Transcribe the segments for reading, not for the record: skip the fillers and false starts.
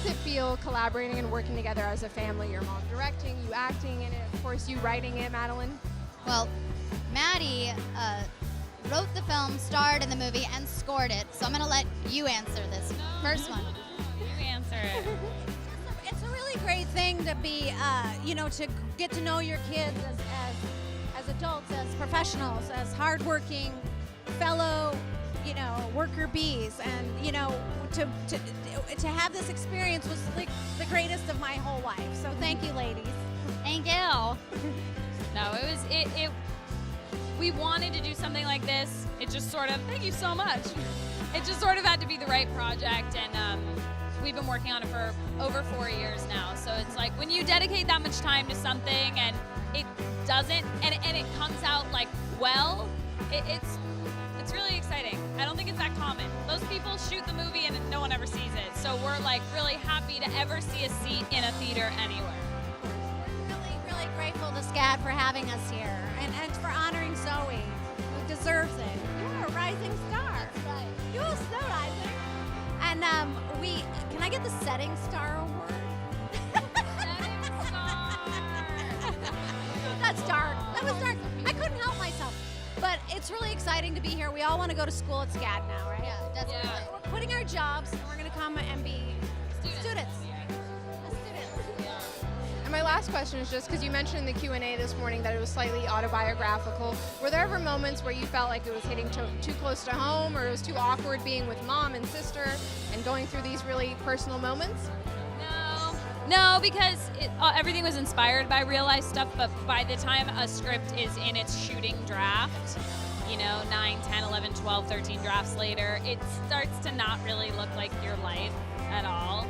does it feel collaborating and working together as a family? Your mom directing, you acting in it, of course you writing it, Madelyn? Well, Maddie wrote the film, starred in the movie, and scored it. So I'm going to let you answer this first one. You answer it. It's a really great thing to be, to get to know your kids as adults, as professionals, as hardworking fellow, worker bees, and to have this experience was like the greatest of my whole life. So thank you, ladies. Thank you. No, we wanted to do something like this. It just sort of, thank you so much. It just sort of had to be the right project, and we've been working on it for over 4 years now. So it's like when you dedicate that much time to something and it doesn't, and it comes out like well, it's really exciting. I don't think it's that common. Most people shoot the movie and no one ever sees it. So we're like really happy to ever see a seat in a theater anywhere. Really, really grateful to SCAD for having us here and for honoring Zoey, who deserves it. You're a rising star. That's right. You're so rising. And can I get the Setting Star Award? Setting star. That's dark. That was dark. I couldn't help myself. But it's really exciting to be here. We all want to go to school at SCAD now, right? Yeah, definitely. Yeah. We're quitting our jobs, and we're going to come and be students. And my last question is just because you mentioned in the Q&A this morning that it was slightly autobiographical. Were there ever moments where you felt like it was hitting too close to home, or it was too awkward being with mom and sister and going through these really personal moments? No, because everything was inspired by real life stuff, but by the time a script is in its shooting draft, 9, 10, 11, 12, 13 drafts later, it starts to not really look like your life at all.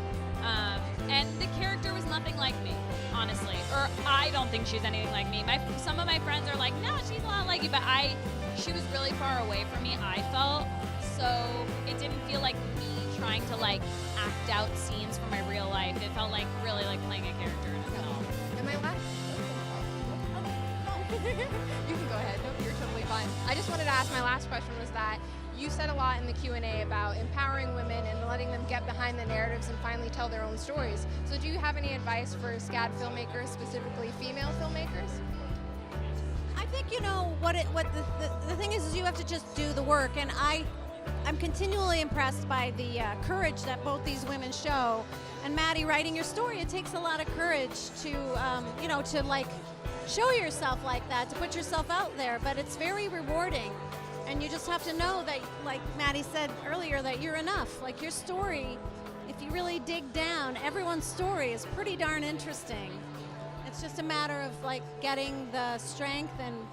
And the character was nothing like me, honestly. Or I don't think she's anything like me. Some of my friends are like, no, she's a lot like you, but she was really far away from me, I felt. So it didn't feel like me trying to act out scenes from my real life. It felt like really like playing a character in a film. And my last... You can go ahead. No, you're totally fine. I just wanted to ask, my last question was that you said a lot in the Q&A about empowering women and letting them get behind the narratives and finally tell their own stories. So do you have any advice for SCAD filmmakers, specifically female filmmakers? I think the thing is you have to just do the work, and I'm continually impressed by the courage that both these women show. And Maddie, writing your story, it takes a lot of courage to show yourself like that, to put yourself out there. But it's very rewarding, and you just have to know that, like Maddie said earlier, that you're enough. Like your story, if you really dig down, everyone's story is pretty darn interesting. It's just a matter of getting the strength and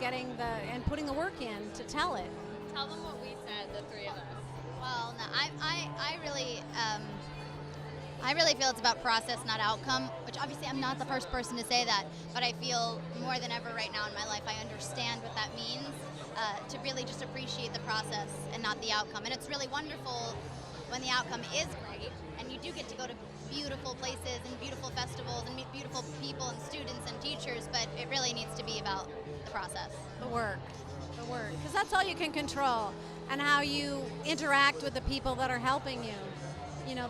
putting the work in to tell it. Tell them what we said, the three of us. Well, no, I really feel it's about process, not outcome, which obviously I'm not the first person to say that, but I feel more than ever right now in my life I understand what that means, to really just appreciate the process and not the outcome. And it's really wonderful when the outcome is great, and you do get to go to beautiful places and beautiful festivals and meet beautiful people and students and teachers, but it really needs to be about the process. The work, because that's all you can control, and how you interact with the people that are helping you.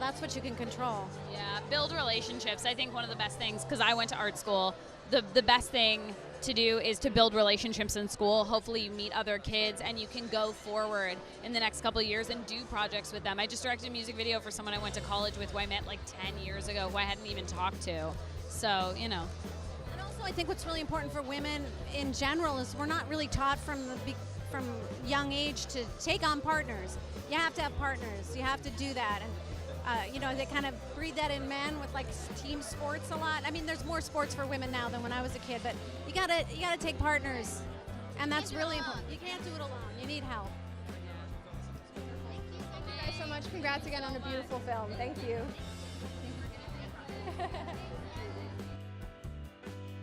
That's what you can control. Yeah, build relationships. I think one of the best things, because I went to art school, the best thing to do is to build relationships in school. Hopefully you meet other kids and you can go forward in the next couple of years and do projects with them. I just directed a music video for someone I went to college with who I met 10 years ago, who I hadn't even talked to. So, And also I think what's really important for women in general is we're not really taught from young age to take on partners. You have to have partners. You have to do that. And they kind of breed that in men with team sports a lot. I mean, there's more sports for women now than when I was a kid, but you gotta take partners, and that's really important. You can't do it alone. You need help. Thank you guys so much. Congrats again on a beautiful film. Thank you.